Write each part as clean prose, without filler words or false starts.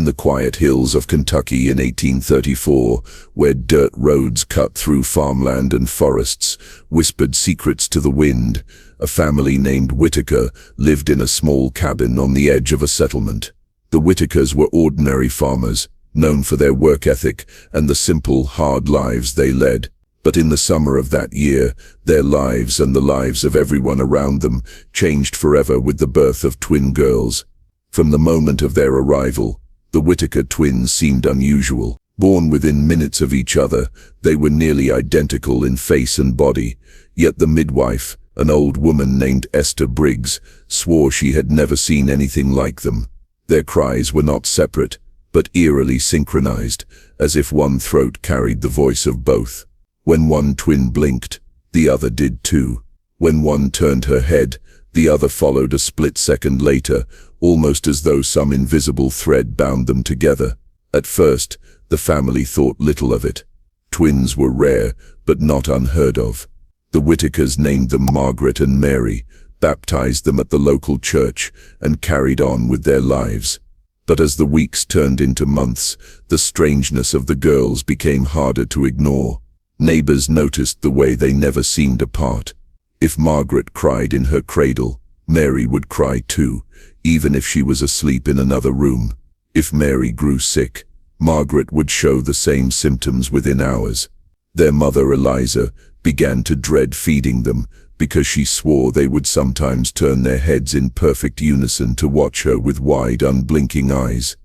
the quiet hills of Kentucky in 1834, where dirt roads cut through farmland and forests, whispered secrets to the wind, a family named Whitaker lived in a small cabin on the edge of a settlement. The Whitakers were ordinary farmers, known for their work ethic and the simple, hard lives they led. But in the summer of that year, their lives and the lives of everyone around them changed forever with the birth of twin girls. From the moment of their arrival, the Whitaker twins seemed unusual. Born within minutes of each other, they were nearly identical in face and body, yet the midwife, an old woman named Esther Briggs, swore she had never seen anything like them. Their cries were not separate, but eerily synchronized, as if one throat carried the voice of both. When one twin blinked, the other did too. When one turned her head, the other followed a split second later, almost as though some invisible thread bound them together. At first, the family thought little of it. Twins were rare, but not unheard of. The Whitakers named them Margaret and Mary, baptized them at the local church, and carried on with their lives. But as the weeks turned into months, the strangeness of the girls became harder to ignore. Neighbors noticed the way they never seemed apart. If Margaret cried in her cradle, Mary would cry too, even if she was asleep in another room. If Mary grew sick, Margaret would show the same symptoms within hours. Their mother, Eliza, began to dread feeding them because she swore they would sometimes turn their heads in perfect unison to watch her with wide, unblinking eyes.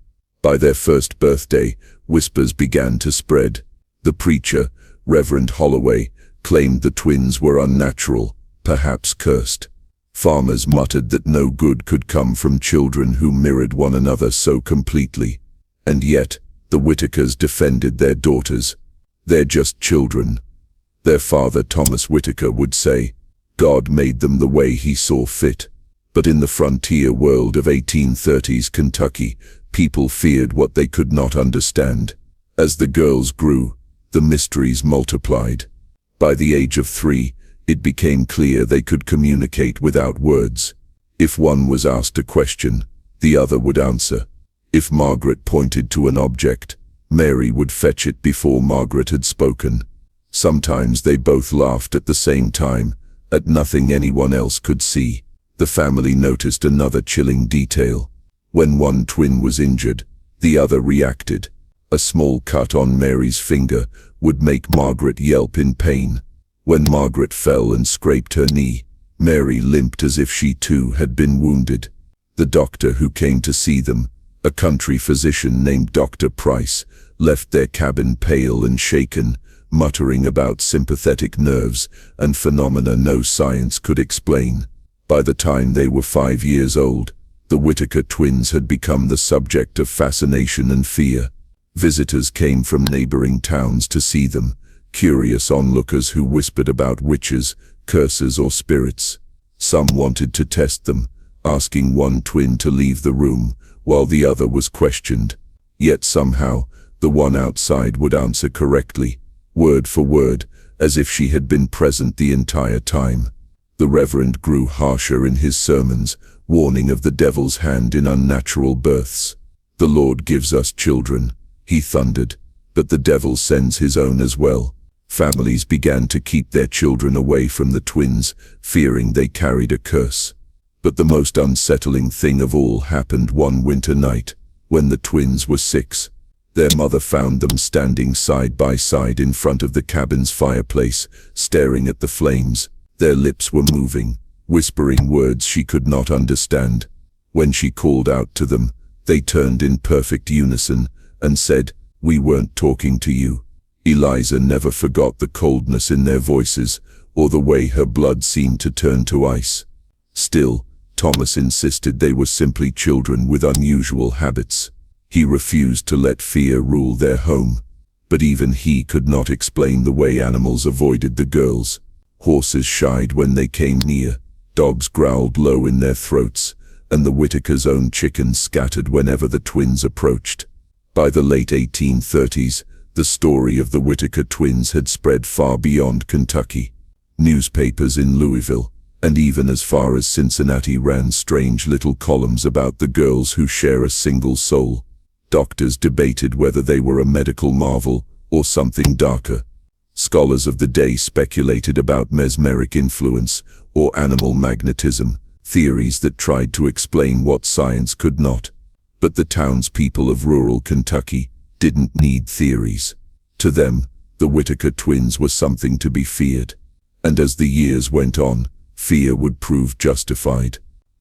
By their first birthday, whispers began to spread. The preacher, Reverend Holloway, claimed the twins were unnatural, perhaps cursed. Farmers muttered that no good could come from children who mirrored one another so completely. And yet, the Whitakers defended their daughters. "They're just children." Their father, Thomas Whitaker, would say, "God made them the way he saw fit." But in the frontier world of 1830s Kentucky, people feared what they could not understand. As the girls grew, the mysteries multiplied. By the age of 3, it became clear they could communicate without words. If one was asked a question, the other would answer. If Margaret pointed to an object, Mary would fetch it before Margaret had spoken. Sometimes they both laughed at the same time, at nothing anyone else could see. The family noticed another chilling detail. When one twin was injured, the other reacted. A small cut on Mary's finger would make Margaret yelp in pain. When Margaret fell and scraped her knee, Mary limped as if she too had been wounded. The doctor who came to see them, a country physician named Dr. Price, left their cabin pale and shaken, muttering about sympathetic nerves and phenomena no science could explain. By the time they were 5 years old, the Whitaker twins had become the subject of fascination and fear. Visitors came from neighboring towns to see them, curious onlookers who whispered about witches, curses, or spirits. Some wanted to test them, asking one twin to leave the room while the other was questioned. Yet somehow, the one outside would answer correctly, word for word, as if she had been present the entire time. The Reverend grew harsher in his sermons, warning of the devil's hand in unnatural births. "The Lord gives us children," he thundered, "but the devil sends his own as well." Families began to keep their children away from the twins, fearing they carried a curse. But the most unsettling thing of all happened one winter night, when the twins were 6. Their mother found them standing side by side in front of the cabin's fireplace, staring at the flames. Their lips were moving, whispering words she could not understand. When she called out to them, they turned in perfect unison and said, "We weren't talking to you." Eliza never forgot the coldness in their voices, or the way her blood seemed to turn to ice. Still, Thomas insisted they were simply children with unusual habits. He refused to let fear rule their home. But even he could not explain the way animals avoided the girls. Horses shied when they came near, dogs growled low in their throats, and the Whitakers' own chickens scattered whenever the twins approached. By the late 1830s, the story of the Whitaker twins had spread far beyond Kentucky. Newspapers in Louisville, and even as far as Cincinnati, ran strange little columns about the girls who share a single soul. Doctors debated whether they were a medical marvel or something darker. Scholars of the day speculated about mesmeric influence or animal magnetism, theories that tried to explain what science could not. But the townspeople of rural Kentucky didn't need theories. To them, the Whitaker twins were something to be feared. And as the years went on, fear would prove justified.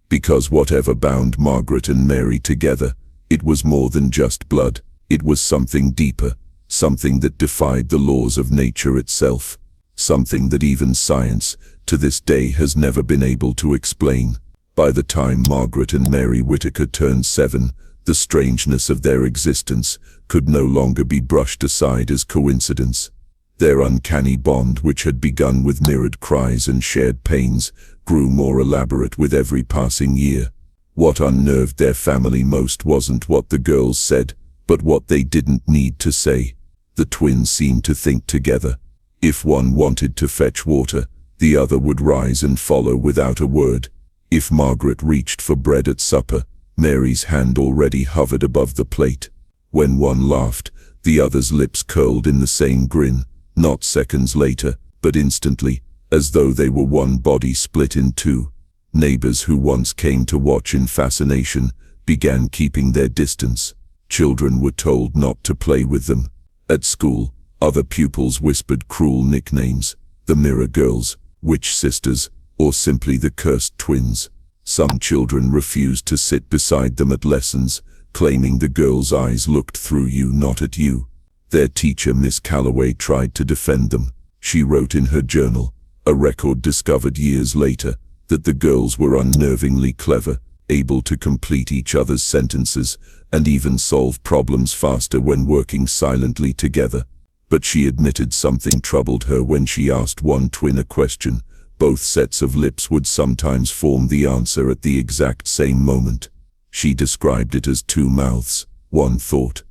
Because whatever bound Margaret and Mary together, it was more than just blood. It was something deeper, something that defied the laws of nature itself, something that even science, to this day, has never been able to explain. By the time Margaret and Mary Whitaker turned 7, the strangeness of their existence could no longer be brushed aside as coincidence. Their uncanny bond, which had begun with mirrored cries and shared pains, grew more elaborate with every passing year. What unnerved their family most wasn't what the girls said, but what they didn't need to say. The twins seemed to think together. If one wanted to fetch water, the other would rise and follow without a word. If Margaret reached for bread at supper, Mary's hand already hovered above the plate. When one laughed, the other's lips curled in the same grin, not seconds later, but instantly, as though they were one body split in two. Neighbors who once came to watch in fascination began keeping their distance. Children were told not to play with them. At school, other pupils whispered cruel nicknames: the Mirror Girls, Witch Sisters, or simply the Cursed Twins. Some children refused to sit beside them at lessons, claiming the girls' eyes looked through you, not at you. Their teacher, Miss Calloway, tried to defend them. She wrote in her journal, a record discovered years later, that the girls were unnervingly clever, able to complete each other's sentences, and even solve problems faster when working silently together. But she admitted something troubled her when she asked one twin a question. Both sets of lips would sometimes form the answer at the exact same moment. She described it as two mouths, one thought.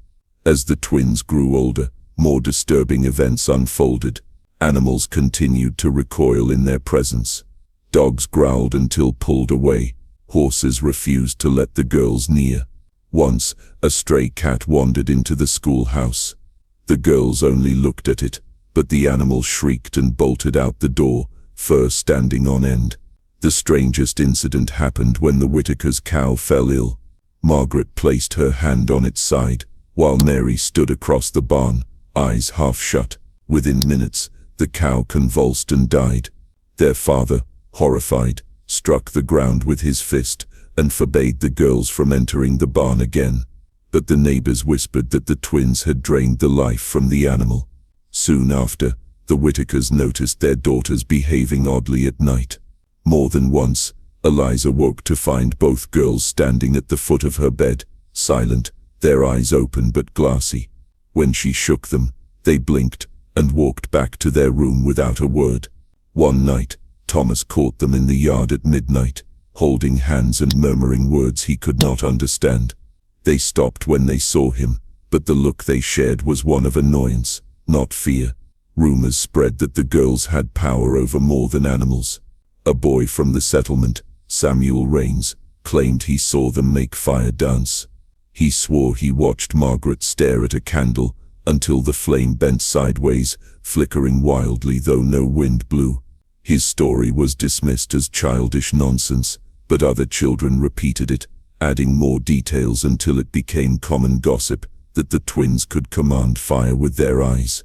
As the twins grew older, more disturbing events unfolded. Animals continued to recoil in their presence. Dogs growled until pulled away. Horses refused to let the girls near. Once, a stray cat wandered into the schoolhouse. The girls only looked at it, but the animal shrieked and bolted out the door, fur standing on end. The strangest incident happened when the Whitaker's cow fell ill. Margaret placed her hand on its side, while Mary stood across the barn, eyes half shut. Within minutes, the cow convulsed and died. Their father, horrified, struck the ground with his fist and forbade the girls from entering the barn again. But the neighbors whispered that the twins had drained the life from the animal. Soon after, the Whitakers noticed their daughters behaving oddly at night. More than once, Eliza woke to find both girls standing at the foot of her bed, silent, their eyes open but glassy. When she shook them, they blinked and walked back to their room without a word. One night, Thomas caught them in the yard at midnight, holding hands and murmuring words he could not understand. They stopped when they saw him, but the look they shared was one of annoyance, not fear. Rumors spread that the girls had power over more than animals. A boy from the settlement, Samuel Raines, claimed he saw them make fire dance. He swore he watched Margaret stare at a candle until the flame bent sideways, flickering wildly though no wind blew. His story was dismissed as childish nonsense, but other children repeated it, adding more details until it became common gossip that the twins could command fire with their eyes.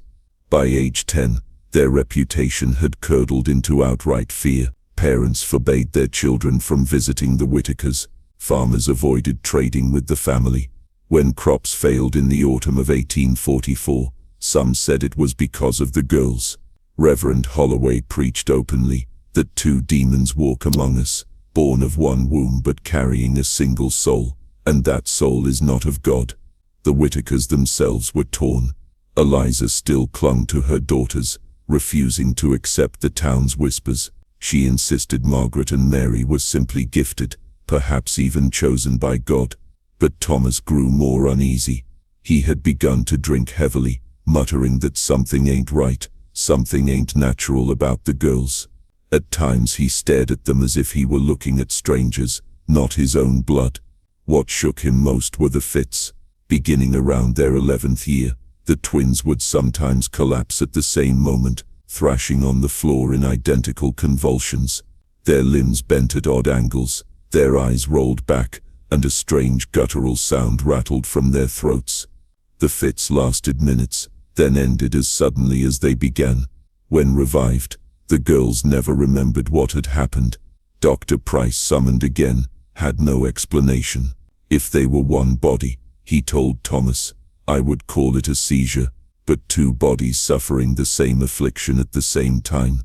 By age 10, their reputation had curdled into outright fear. Parents forbade their children from visiting the Whitakers. Farmers avoided trading with the family. When crops failed in the autumn of 1844, some said it was because of the girls. Reverend Holloway preached openly that two demons walk among us, born of one womb but carrying a single soul, and that soul is not of God. The Whitakers themselves were torn. Eliza still clung to her daughters, refusing to accept the town's whispers. She insisted Margaret and Mary were simply gifted, perhaps even chosen by God. But Thomas grew more uneasy. He had begun to drink heavily, muttering that something ain't right, something ain't natural about the girls. At times he stared at them as if he were looking at strangers, not his own blood. What shook him most were the fits. Beginning around their 11th year, the twins would sometimes collapse at the same moment, thrashing on the floor in identical convulsions. Their limbs bent at odd angles, their eyes rolled back, and a strange guttural sound rattled from their throats. The fits lasted minutes, then ended as suddenly as they began. When revived, the girls never remembered what had happened. Dr. Price, summoned again, had no explanation. If they were one body, he told Thomas, I would call it a seizure, but two bodies suffering the same affliction at the same time.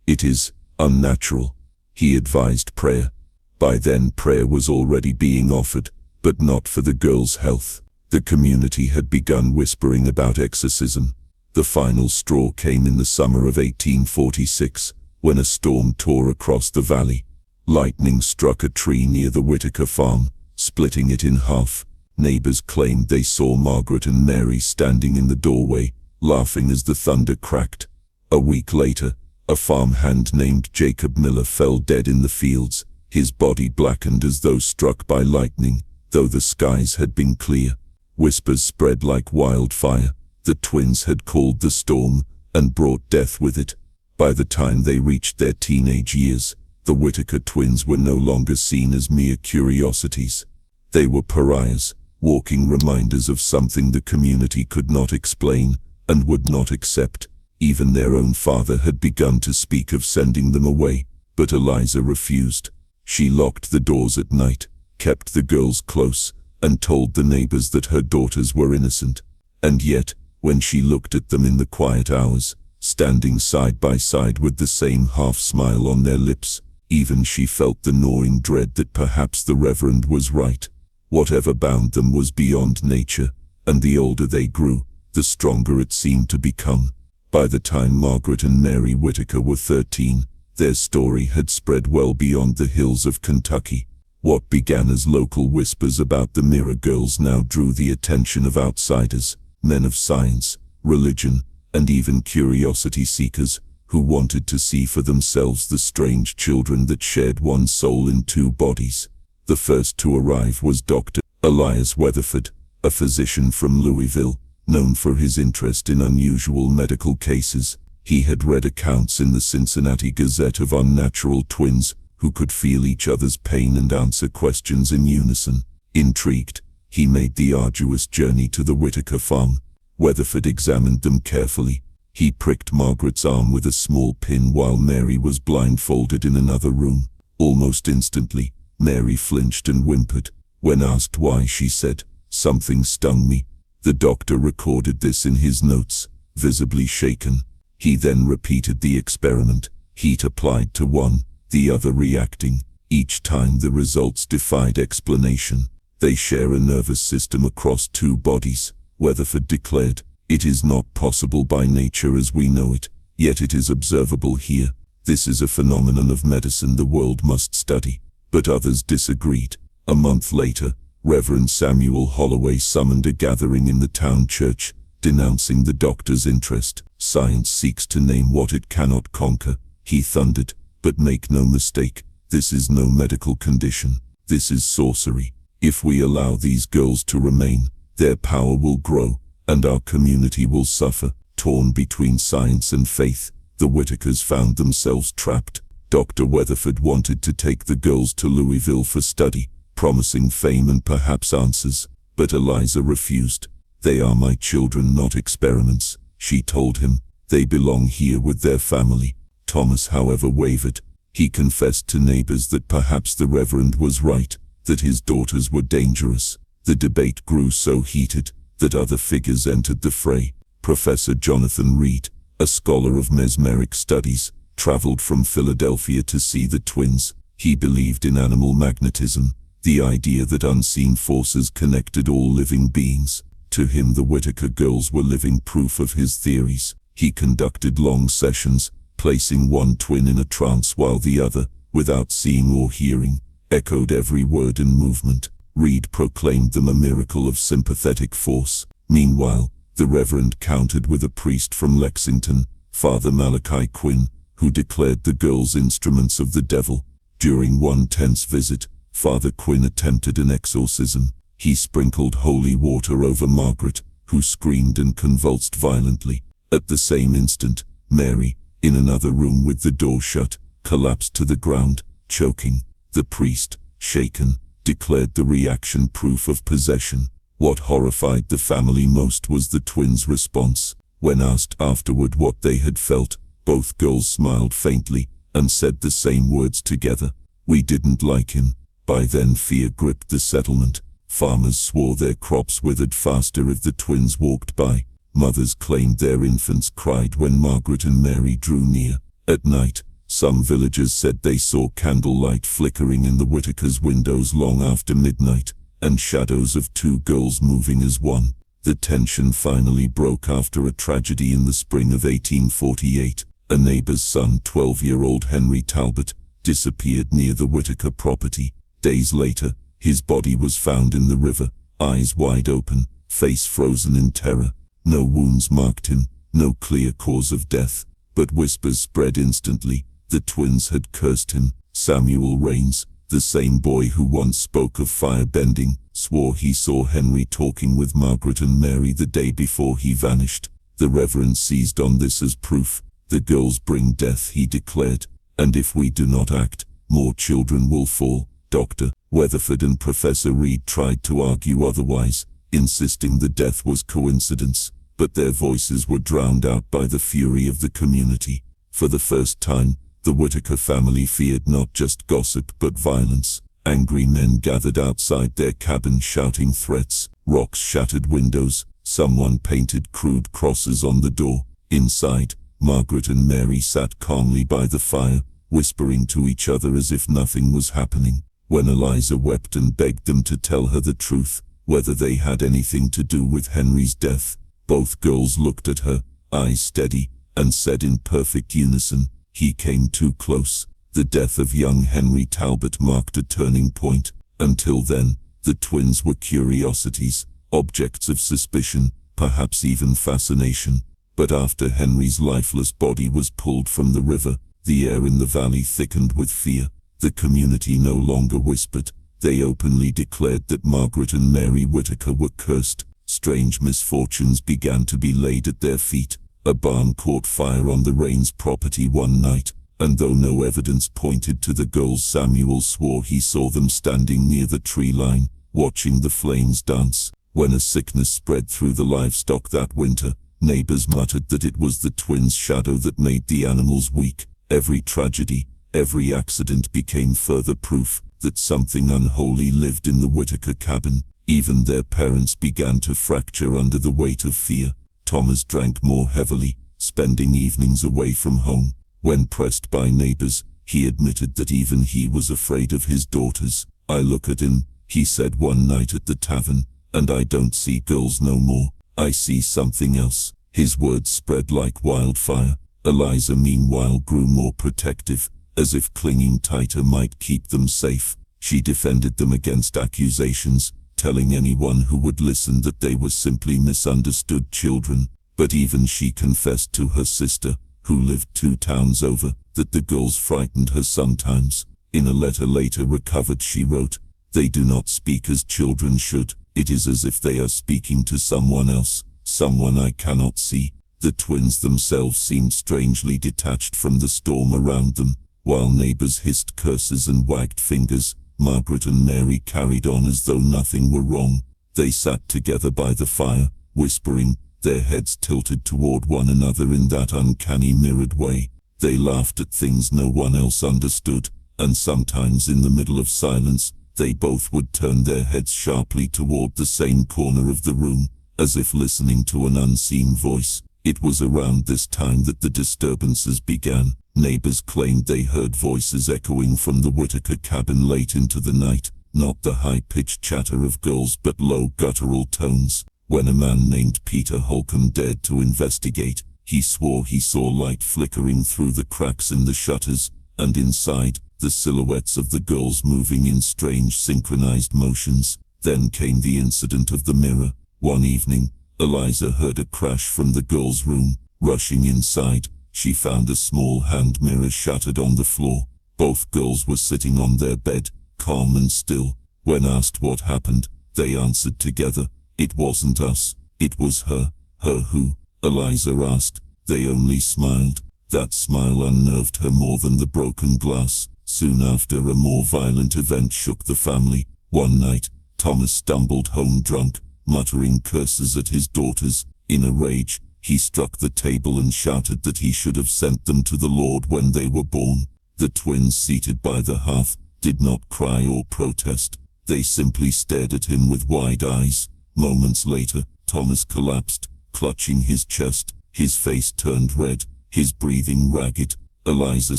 It is unnatural. He advised prayer. By then prayer was already being offered, but not for the girls' health. The community had begun whispering about exorcism. The final straw came in the summer of 1846, when a storm tore across the valley. Lightning struck a tree near the Whitaker farm, splitting it in half. Neighbors claimed they saw Margaret and Mary standing in the doorway, laughing as the thunder cracked. A week later, a farmhand named Jacob Miller fell dead in the fields, his body blackened as though struck by lightning, though the skies had been clear. Whispers spread like wildfire. The twins had called the storm and brought death with it. By the time they reached their teenage years, the Whitaker twins were no longer seen as mere curiosities. They were pariahs, walking reminders of something the community could not explain and would not accept. Even their own father had begun to speak of sending them away, but Eliza refused. She locked the doors at night, kept the girls close, and told the neighbors that her daughters were innocent. And yet, when she looked at them in the quiet hours, standing side by side with the same half-smile on their lips, even she felt the gnawing dread that perhaps the Reverend was right. Whatever bound them was beyond nature, and the older they grew, the stronger it seemed to become. By the time Margaret and Mary Whitaker were 13, their story had spread well beyond the hills of Kentucky. What began as local whispers about the Mirror Girls now drew the attention of outsiders, men of science, religion, and even curiosity seekers, who wanted to see for themselves the strange children that shared one soul in two bodies. The first to arrive was Dr. Elias Weatherford, a physician from Louisville, known for his interest in unusual medical cases. He had read accounts in the Cincinnati Gazette of unnatural twins who could feel each other's pain and answer questions in unison. Intrigued, he made the arduous journey to the Whitaker farm. Weatherford examined them carefully. He pricked Margaret's arm with a small pin while Mary was blindfolded in another room. Almost instantly, Mary flinched and whimpered. When asked why, she said, "Something stung me." The doctor recorded this in his notes, visibly shaken. He then repeated the experiment, heat applied to one, the other reacting. Each time the results defied explanation. They share a nervous system across two bodies, Weatherford declared. It is not possible by nature as we know it, yet it is observable here. This is a phenomenon of medicine the world must study. But others disagreed. A month later, Reverend Samuel Holloway summoned a gathering in the town church, denouncing the doctor's interest. Science seeks to name what it cannot conquer, he thundered, but make no mistake, this is no medical condition. This is sorcery. If we allow these girls to remain, their power will grow, and our community will suffer. Torn between science and faith, the Whitakers found themselves trapped. Dr. Weatherford wanted to take the girls to Louisville for study, promising fame and perhaps answers, but Eliza refused. "They are my children, not experiments," she told him. "They belong here with their family." Thomas, however, wavered. He confessed to neighbors that perhaps the Reverend was right, that his daughters were dangerous. The debate grew so heated that other figures entered the fray. Professor Jonathan Reed, a scholar of mesmeric studies, traveled from Philadelphia to see the twins. He believed in animal magnetism, the idea that unseen forces connected all living beings. To him, the Whitaker girls were living proof of his theories. He conducted long sessions, placing one twin in a trance while the other, without seeing or hearing, echoed every word and movement. Reed proclaimed them a miracle of sympathetic force. Meanwhile, the Reverend countered with a priest from Lexington, Father Malachi Quinn, who declared the girls instruments of the devil. During one tense visit, Father Quinn attempted an exorcism. He sprinkled holy water over Margaret, who screamed and convulsed violently. At the same instant, Mary, in another room with the door shut, collapsed to the ground, choking. The priest, shaken, declared the reaction proof of possession. What horrified the family most was the twins' response. When asked afterward what they had felt, both girls smiled faintly and said the same words together. "We didn't like him." By then fear gripped the settlement. Farmers swore their crops withered faster if the twins walked by. Mothers claimed their infants cried when Margaret and Mary drew near. At night, some villagers said they saw candlelight flickering in the Whitakers' windows long after midnight, and shadows of two girls moving as one. The tension finally broke after a tragedy in the spring of 1848. A neighbor's son, 12-year-old Henry Talbot, disappeared near the Whitaker property. Days later, his body was found in the river, eyes wide open, face frozen in terror. No wounds marked him, no clear cause of death, but whispers spread instantly. The twins had cursed him. Samuel Rains, the same boy who once spoke of fire bending, swore he saw Henry talking with Margaret and Mary the day before he vanished. The Reverend seized on this as proof. "The girls bring death," he declared, "and if we do not act, more children will fall." Dr. Weatherford and Professor Reed tried to argue otherwise, insisting the death was coincidence, but their voices were drowned out by the fury of the community. For the first time, the Whitaker family feared not just gossip but violence. Angry men gathered outside their cabin shouting threats. Rocks shattered windows. Someone painted crude crosses on the door. Inside, Margaret and Mary sat calmly by the fire, whispering to each other as if nothing was happening. When Eliza wept and begged them to tell her the truth, whether they had anything to do with Henry's death, both girls looked at her, eyes steady, and said in perfect unison, "He came too close." The death of young Henry Talbot marked a turning point. Until then, the twins were curiosities, objects of suspicion, perhaps even fascination. But after Henry's lifeless body was pulled from the river, the air in the valley thickened with fear. The community no longer whispered. They openly declared that Margaret and Mary Whitaker were cursed. Strange misfortunes began to be laid at their feet. A barn caught fire on the Rains property one night, and though no evidence pointed to the girls, Samuel swore he saw them standing near the tree line, watching the flames dance. When a sickness spread through the livestock that winter, neighbors muttered that it was the twins' shadow that made the animals weak. Every tragedy, every accident became further proof that something unholy lived in the Whitaker cabin. Even their parents began to fracture under the weight of fear. Thomas drank more heavily, spending evenings away from home. When pressed by neighbors, he admitted that even he was afraid of his daughters. "I look at him," he said one night at the tavern, "and I don't see girls no more. I see something else." His words spread like wildfire. Eliza meanwhile grew more protective, as if clinging tighter might keep them safe. She defended them against accusations, telling anyone who would listen that they were simply misunderstood children. But even she confessed to her sister, who lived 2 towns over, that the girls frightened her sometimes. In a letter later recovered she wrote, "They do not speak as children should. It is as if they are speaking to someone else, someone I cannot see." The twins themselves seemed strangely detached from the storm around them. While neighbors hissed curses and wagged fingers, Margaret and Mary carried on as though nothing were wrong. They sat together by the fire, whispering, their heads tilted toward one another in that uncanny mirrored way. They laughed at things no one else understood, and sometimes in the middle of silence, they both would turn their heads sharply toward the same corner of the room, as if listening to an unseen voice. It was around this time that the disturbances began. Neighbors claimed they heard voices echoing from the Whitaker cabin late into the night, not the high-pitched chatter of girls but low guttural tones. When a man named Peter Holcomb dared to investigate, he swore he saw light flickering through the cracks in the shutters, and inside, the silhouettes of the girls moving in strange synchronized motions. Then came the incident of the mirror. One evening, Eliza heard a crash from the girls' room. Rushing inside, she found a small hand mirror shattered on the floor. Both girls were sitting on their bed, calm and still. When asked what happened, They answered together, "It wasn't us, it was her." "Her who?" Eliza asked. They only smiled. That smile unnerved her more than the broken glass. Soon after, a more violent event shook the family. One night, Thomas stumbled home drunk, muttering curses at his daughters. In a rage, he struck the table and shouted that he should have sent them to the Lord when they were born. The twins seated by the hearth did not cry or protest. They simply stared at him with wide eyes. Moments later, Thomas collapsed, clutching his chest. His face turned red, his breathing ragged. Eliza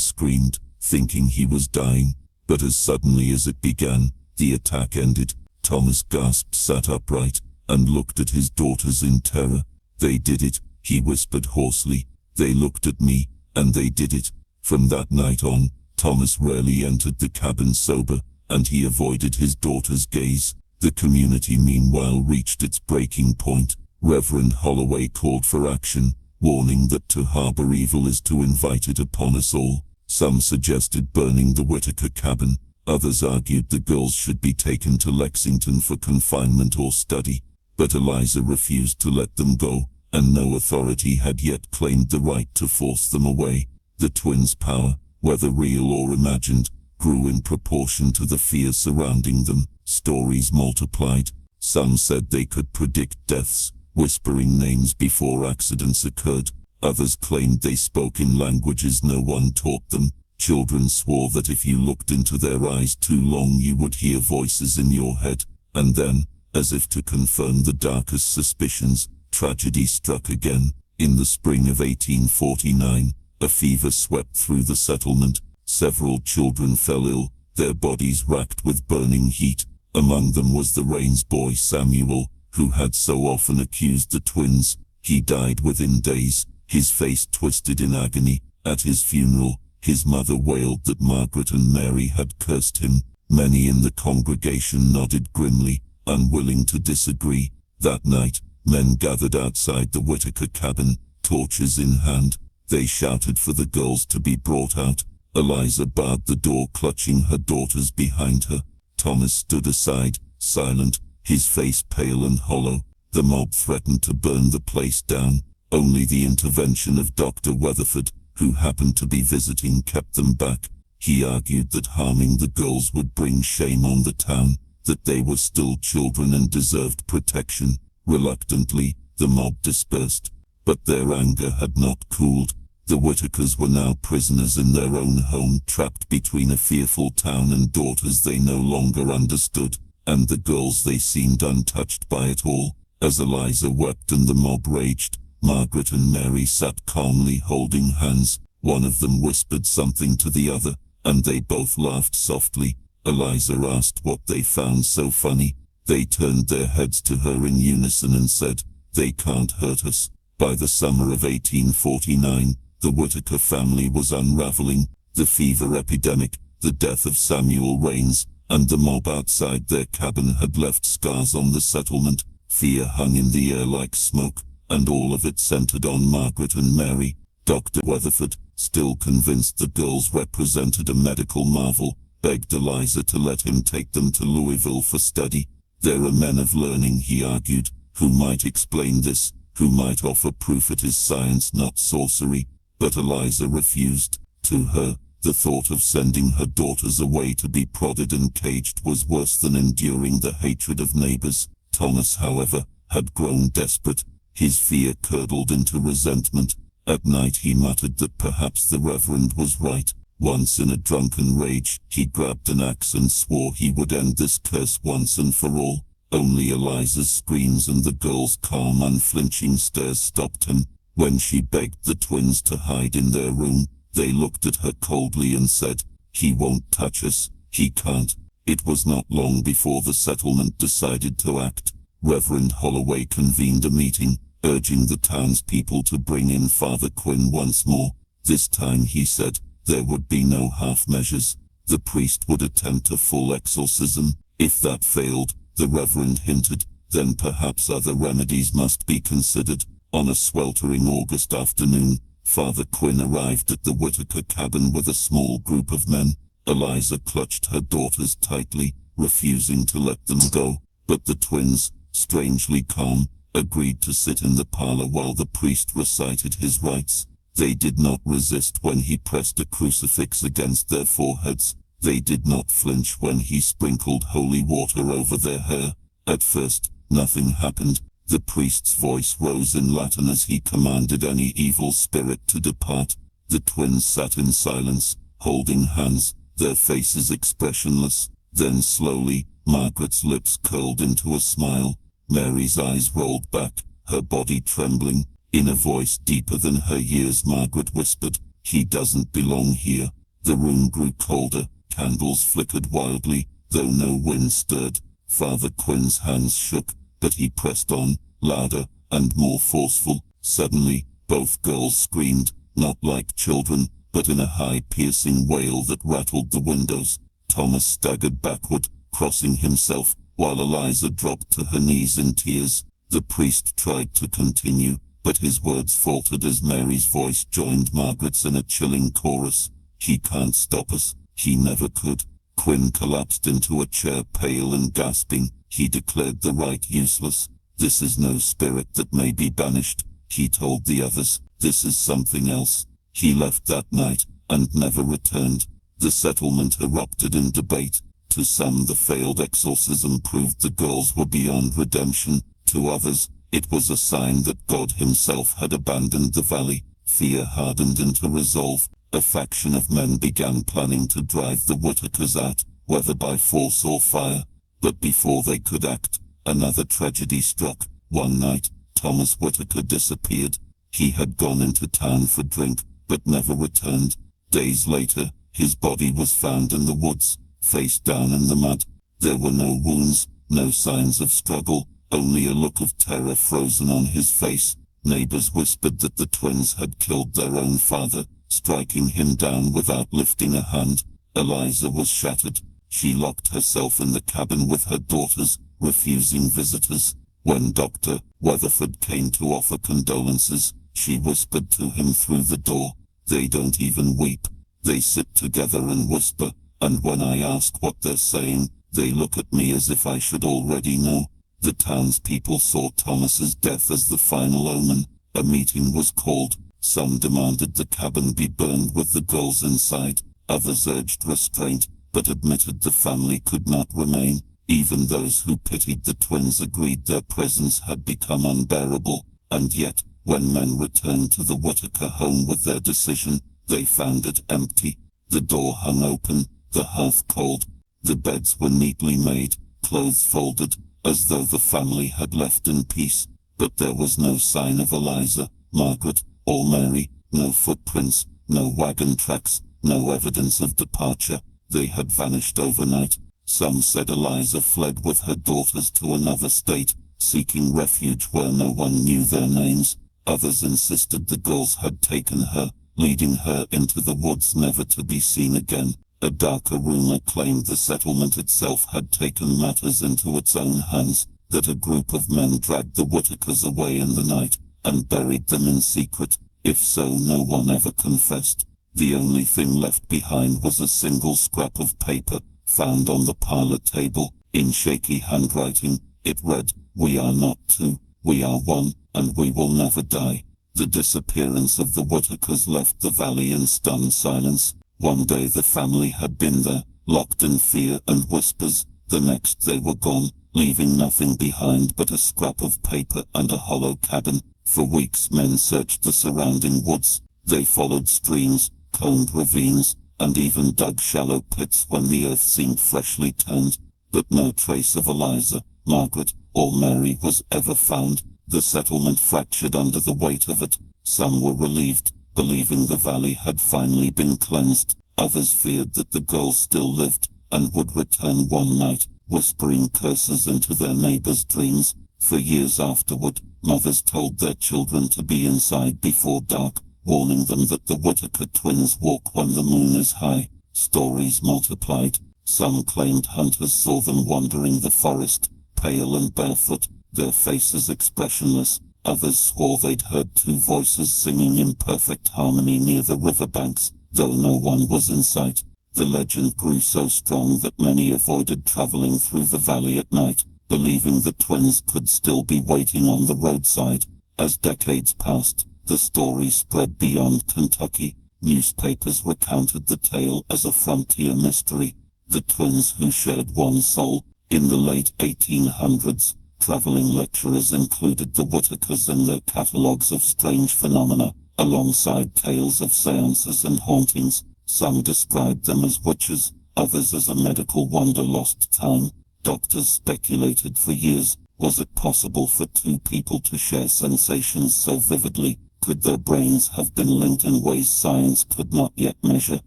screamed, thinking he was dying. But as suddenly as it began, the attack ended. Thomas gasped, sat upright, and looked at his daughters in terror. "They did it," he whispered hoarsely. "They looked at me, and they did it." From that night on, Thomas rarely entered the cabin sober, and he avoided his daughter's gaze. The community meanwhile reached its breaking point. Reverend Holloway called for action, warning that to harbor evil is to invite it upon us all. Some suggested burning the Whitaker cabin. Others argued the girls should be taken to Lexington for confinement or study. But Eliza refused to let them go, and no authority had yet claimed the right to force them away. The twins' power, whether real or imagined, grew in proportion to the fear surrounding them. Stories multiplied. Some said they could predict deaths, whispering names before accidents occurred. Others claimed they spoke in languages no one taught them. Children swore that if you looked into their eyes too long you would hear voices in your head. And then, as if to confirm the darkest suspicions, tragedy struck again. In the spring of 1849, a fever swept through the settlement. Several children fell ill, their bodies racked with burning heat. Among them was the Rains boy Samuel, who had so often accused the twins. He died within days, his face twisted in agony. At his funeral, his mother wailed that Margaret and Mary had cursed him. Many in the congregation nodded grimly, unwilling to disagree. That night, men gathered outside the Whitaker cabin, torches in hand. They shouted for the girls to be brought out. Eliza barred the door, clutching her daughters behind her. Thomas stood aside, silent, his face pale and hollow. The mob threatened to burn the place down. Only the intervention of Dr. Weatherford, who happened to be visiting, kept them back. He argued that harming the girls would bring shame on the town, that they were still children and deserved protection. Reluctantly, the mob dispersed. But their anger had not cooled. The Whitakers were now prisoners in their own home, trapped between a fearful town and daughters they no longer understood, and the girls they seemed untouched by it all. As Eliza wept and the mob raged, Margaret and Mary sat calmly holding hands. One of them whispered something to the other, and they both laughed softly. Eliza asked what they found so funny. They turned their heads to her in unison and said, "They can't hurt us." By the summer of 1849, the Whitaker family was unraveling. The fever epidemic, the death of Samuel Rains, and the mob outside their cabin had left scars on the settlement. Fear hung in the air like smoke, and all of it centered on Margaret and Mary. Dr. Weatherford, still convinced the girls represented a medical marvel, begged Eliza to let him take them to Louisville for study. "There are men of learning," he argued, "who might explain this, who might offer proof it is science, not sorcery." But Eliza refused. To her, the thought of sending her daughters away to be prodded and caged was worse than enduring the hatred of neighbors. Thomas, however, had grown desperate. His fear curdled into resentment. At night he muttered that perhaps the Reverend was right. Once in a drunken rage, he grabbed an axe and swore he would end this curse once and for all. Only Eliza's screams and the girls' calm, unflinching stares stopped him. When she begged the twins to hide in their room, they looked at her coldly and said, "He won't touch us, he can't." It was not long before the settlement decided to act. Reverend Holloway convened a meeting, urging the townspeople to bring in Father Quinn once more. This time, he said, there would be no half measures. The priest would attempt a full exorcism. If that failed, the Reverend hinted, then perhaps other remedies must be considered. On a sweltering August afternoon, Father Quinn arrived at the Whitaker cabin with a small group of men. Eliza clutched her daughters tightly, refusing to let them go. But the twins, strangely calm, agreed to sit in the parlor while the priest recited his rites. They did not resist when he pressed a crucifix against their foreheads. They did not flinch when he sprinkled holy water over their hair. At first, nothing happened. The priest's voice rose in Latin as he commanded any evil spirit to depart. The twins sat in silence, holding hands, their faces expressionless. Then slowly, Margaret's lips curled into a smile. Mary's eyes rolled back, her body trembling. In a voice deeper than her years, Margaret whispered, "He doesn't belong here." The room grew colder, candles flickered wildly, though no wind stirred. Father Quinn's hands shook, but he pressed on, louder and more forceful. Suddenly, both girls screamed, not like children, but in a high piercing wail that rattled the windows. Thomas staggered backward, crossing himself, while Eliza dropped to her knees in tears. The priest tried to continue, but his words faltered as Mary's voice joined Margaret's in a chilling chorus. "He can't stop us. He never could." Quinn collapsed into a chair, pale and gasping. He declared the rite useless. "This is no spirit that may be banished," he told the others. "This is something else." He left that night, and never returned. The settlement erupted in debate. To some, the failed exorcism proved the girls were beyond redemption. To others, it was a sign that God himself had abandoned the valley. Fear hardened into resolve. A faction of men began planning to drive the Whitakers out, whether by force or fire. But before they could act, another tragedy struck. One night, Thomas Whitaker disappeared. He had gone into town for drink, but never returned. Days later, his body was found in the woods, face down in the mud. There were no wounds, no signs of struggle, only a look of terror frozen on his face. Neighbors whispered that the twins had killed their own father, striking him down without lifting a hand. Eliza was shattered. She locked herself in the cabin with her daughters, refusing visitors. When Dr. Weatherford came to offer condolences, she whispered to him through the door, "They don't even weep. They sit together and whisper, and when I ask what they're saying, they look at me as if I should already know." The townspeople saw Thomas's death as the final omen. A meeting was called. Some demanded the cabin be burned with the girls inside. Others urged restraint, but admitted the family could not remain. Even those who pitied the twins agreed their presence had become unbearable. And yet, when men returned to the Whitaker home with their decision, they found it empty. The door hung open, the hearth cold. The beds were neatly made, clothes folded, as though the family had left in peace. But there was no sign of Eliza, Margaret, or Mary, no footprints, no wagon tracks, no evidence of departure. They had vanished overnight. Some said Eliza fled with her daughters to another state, seeking refuge where no one knew their names. Others insisted the girls had taken her, leading her into the woods never to be seen again. A darker rumor claimed the settlement itself had taken matters into its own hands, that a group of men dragged the Whitakers away in the night, and buried them in secret. If so, no one ever confessed. The only thing left behind was a single scrap of paper, found on the parlor table. In shaky handwriting, it read, "We are not two, we are one, and we will never die." The disappearance of the Whitakers left the valley in stunned silence. One day the family had been there, locked in fear and whispers. The next they were gone, leaving nothing behind but a scrap of paper and a hollow cabin. For weeks men searched the surrounding woods. They followed streams, combed ravines, and even dug shallow pits when the earth seemed freshly turned. But no trace of Eliza, Margaret, or Mary was ever found. The settlement fractured under the weight of it. Some were relieved, believing the valley had finally been cleansed. Others feared that the girls still lived, and would return one night, whispering curses into their neighbors' dreams. For years afterward, mothers told their children to be inside before dark, warning them that the Whitaker twins walk when the moon is high. Stories multiplied. Some claimed hunters saw them wandering the forest, pale and barefoot, their faces expressionless. Others swore they'd heard two voices singing in perfect harmony near the riverbanks, though no one was in sight. The legend grew so strong that many avoided traveling through the valley at night. believing the twins could still be waiting on the roadside. As decades passed, the story spread beyond Kentucky. Newspapers recounted the tale as a frontier mystery. The twins who shared one soul. In the late 1800s, traveling lecturers included the Whitakers in their catalogues of strange phenomena, alongside tales of seances and hauntings. Some described them as witches, others as a medical wonder lost to time. Doctors speculated for years, was it possible for two people to share sensations so vividly? Could their brains have been linked in ways science could not yet measure?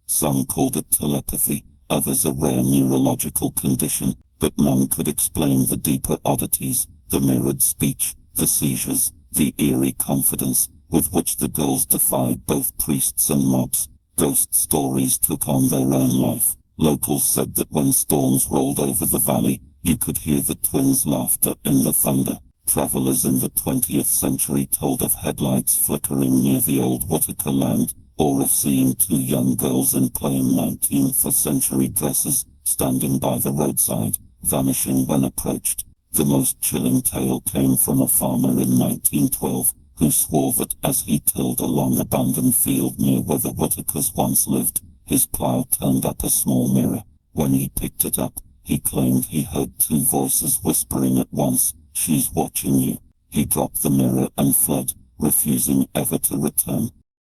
Some called it telepathy, others a rare neurological condition, but none could explain the deeper oddities, the mirrored speech, the seizures, the eerie confidence with which the girls defied both priests and mobs. Ghost stories took on their own life. Locals said that when storms rolled over the valley, you could hear the twins' laughter in the thunder. Travelers in the 20th century told of headlights flickering near the old Whitaker land, or of seeing two young girls in plain 19th century dresses, standing by the roadside, vanishing when approached. The most chilling tale came from a farmer in 1912, who swore that as he tilled a long-abandoned field near where the Whitakers once lived, his plow turned up a small mirror. When he picked it up, he claimed he heard two voices whispering at once, "She's watching you." He dropped the mirror and fled, refusing ever to return.